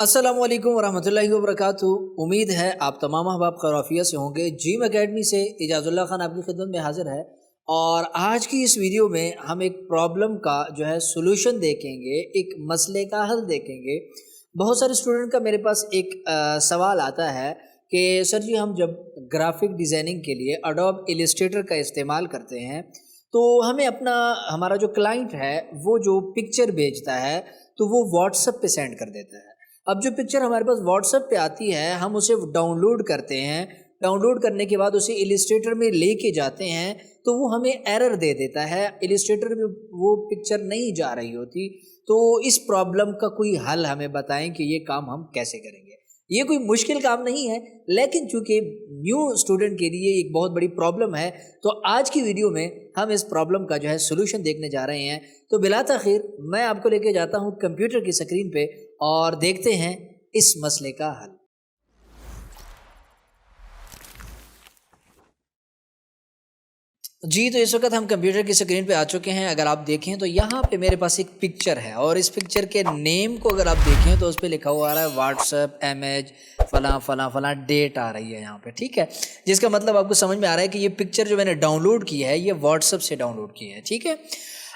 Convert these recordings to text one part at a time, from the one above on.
अस्सलामु अलैकुम वरहमतुल्लाहि वबरकातुहू। उम्मीद है आप तमाम अहबाब खैरियत से होंगे। जिम एकेडमी से इजाज़ुल्लाह खान आपकी खिदमत में हाज़िर है और आज की इस वीडियो में हम एक प्रॉब्लम का जो है सोल्यूशन देखेंगे, एक मसले का हल देखेंगे। बहुत सारे स्टूडेंट का मेरे पास एक सवाल आता है कि सर जी हम जब ग्राफिक डिज़ाइनिंग के लिए एडोब इलस्ट्रेटर का इस्तेमाल करते हैं तो हमें हमारा जो क्लाइंट है वो जो पिक्चर भेजता है तो वो व्हाट्सएप पे सेंड कर देता है। अब जो पिक्चर हमारे पास व्हाट्सएप पे आती है हम उसे डाउनलोड करते हैं। डाउनलोड करने के बाद उसे इलस्ट्रेटर में लेके जाते हैं तो वो हमें एरर दे देता है, इलस्ट्रेटर में वो पिक्चर नहीं जा रही होती। तो इस प्रॉब्लम का कोई हल हमें बताएं कि ये काम हम कैसे करेंगे। ये कोई मुश्किल काम नहीं है, लेकिन चूंकि न्यू स्टूडेंट के लिए एक बहुत बड़ी प्रॉब्लम है तो आज की वीडियो में हम इस प्रॉब्लम का जो है सोल्यूशन देखने जा रहे हैं। तो बिला ताखिर मैं आपको लेके जाता हूँ कंप्यूटर की स्क्रीन पे और देखते हैं इस मसले का हल। जी, तो इस वक्त हम कंप्यूटर की स्क्रीन पे आ चुके हैं। अगर आप देखें तो यहाँ पे मेरे पास एक पिक्चर है और इस पिक्चर के नेम को अगर आप देखें तो उस पर लिखा हुआ आ रहा है व्हाट्सएप इमेज फलां फलां फलां डेट आ रही है यहाँ पे, ठीक है। जिसका मतलब आपको समझ में आ रहा है कि ये पिक्चर जो मैंने डाउनलोड की है ये व्हाट्सएप से डाउनलोड की है, ठीक है।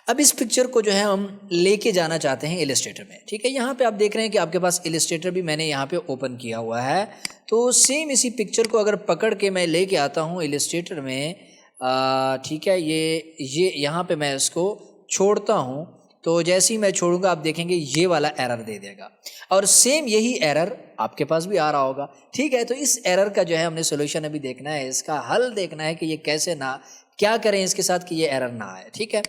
अब इस पिक्चर को जो है हम लेके जाना चाहते हैं इलस्ट्रेटर में, ठीक है। यहाँ पे आप देख रहे हैं कि आपके पास इलस्ट्रेटर भी मैंने यहाँ पे ओपन किया हुआ है। तो सेम इसी पिक्चर को अगर पकड़ के मैं लेके आता हूँ इलस्ट्रेटर में, ठीक है, ये यहाँ पे मैं इसको छोड़ता हूँ तो जैसे ही मैं छोड़ूंगा आप देखेंगे ये वाला एरर दे देगा और सेम यही एरर आपके पास भी आ रहा होगा, ठीक है। तो इस एरर का जो है हमने सोल्यूशन अभी देखना है, इसका हल देखना है कि ये कैसे ना क्या करें इसके साथ कि ये एरर ना आए, ठीक है।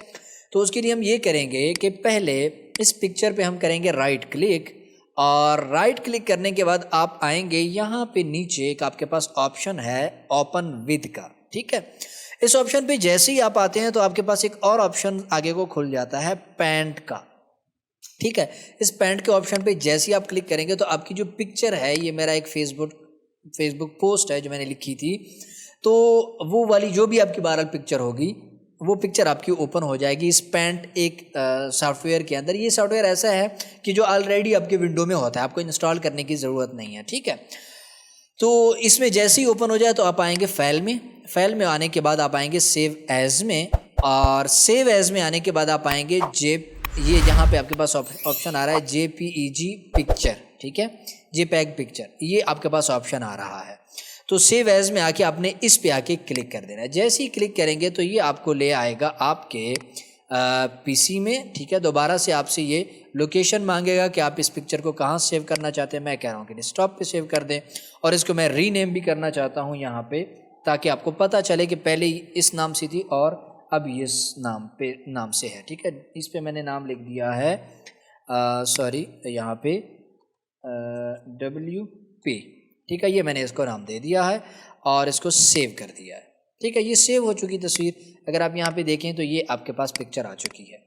तो उसके लिए हम ये करेंगे कि पहले इस पिक्चर पे हम करेंगे राइट क्लिक और राइट क्लिक करने के बाद आप आएंगे यहाँ पे नीचे एक आपके पास ऑप्शन है ओपन विद का, ठीक है। इस ऑप्शन पे जैसे ही आप आते हैं तो आपके पास एक और ऑप्शन आगे को खुल जाता है पेंट का, ठीक है। इस पेंट के ऑप्शन पे जैसे ही आप क्लिक करेंगे तो आपकी जो पिक्चर है, ये मेरा एक फेसबुक पोस्ट है जो मैंने लिखी थी, तो वो वाली जो भी आपकी वायरल पिक्चर होगी वो पिक्चर आपकी ओपन हो जाएगी इस पेंट एक सॉफ्टवेयर के अंदर। ये सॉफ्टवेयर ऐसा है कि जो ऑलरेडी आपके विंडो में होता है, आपको इंस्टॉल करने की ज़रूरत नहीं है, ठीक है। तो इसमें जैसे ही ओपन हो जाए तो आप आएंगे फाइल में आने के बाद आप आएंगे सेव एज में और सेव एज में आने के बाद आप आएंगे ये यहाँ पे आपके पास ऑप्शन आ रहा है JPEG पिक्चर, ठीक है, JPEG पिक्चर, ये आपके पास ऑप्शन आ रहा है। तो सेव एज में आके आपने इस पे आके क्लिक कर देना है। जैसे ही क्लिक करेंगे तो ये आपको ले आएगा आपके PC में, ठीक है। दोबारा से आपसे ये लोकेशन मांगेगा कि आप इस पिक्चर को कहाँ सेव करना चाहते हैं। मैं कह रहा हूँ कि डेस्कटॉप पे सेव कर दें और इसको मैं रीनेम भी करना चाहता हूँ यहाँ पे, ताकि आपको पता चले कि पहले इस नाम से थी और अब इस नाम से है, ठीक है। इस पे मैंने नाम लिख दिया है यहाँ पे WP, ठीक है, ये मैंने इसको नाम दे दिया है और इसको सेव कर दिया है, ठीक है। ये सेव हो चुकी तस्वीर, अगर आप यहाँ पे देखें तो ये आपके पास पिक्चर आ चुकी है।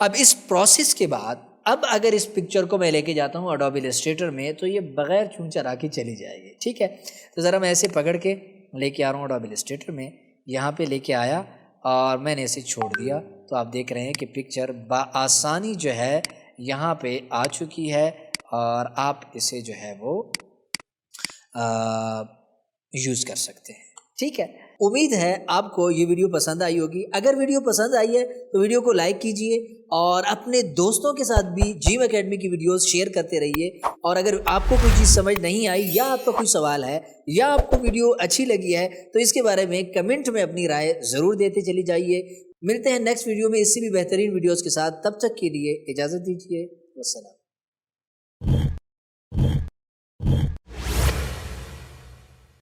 अब इस प्रोसेस के बाद अब अगर इस पिक्चर को मैं लेके जाता हूँ एडोब इलस्ट्रेटर में तो ये बगैर छूं चरा के चली जाएगी, ठीक है। तो ज़रा मैं ऐसे पकड़ के लेके आ रहा हूँ एडोब इलस्ट्रेटर में, यहाँ पे लेके आया और मैंने इसे छोड़ दिया तो आप देख रहे हैं कि पिक्चर बआसानी जो है यहाँ पे आ चुकी है और आप इसे जो है वो यूज़ कर सकते हैं, ठीक है। उम्मीद है आपको ये वीडियो पसंद आई होगी। अगर वीडियो पसंद आई है तो वीडियो को लाइक कीजिए और अपने दोस्तों के साथ भी जिम एकेडमी की वीडियोस शेयर करते रहिए। और अगर आपको कोई चीज़ समझ नहीं आई या आपका कोई सवाल है या आपको वीडियो अच्छी लगी है तो इसके बारे में कमेंट में अपनी राय ज़रूर देते चली जाइए। मिलते हैं नेक्स्ट वीडियो में इससे भी बेहतरीन वीडियोज़ के साथ, तब तक के लिए इजाज़त दीजिए। वस्सलाम।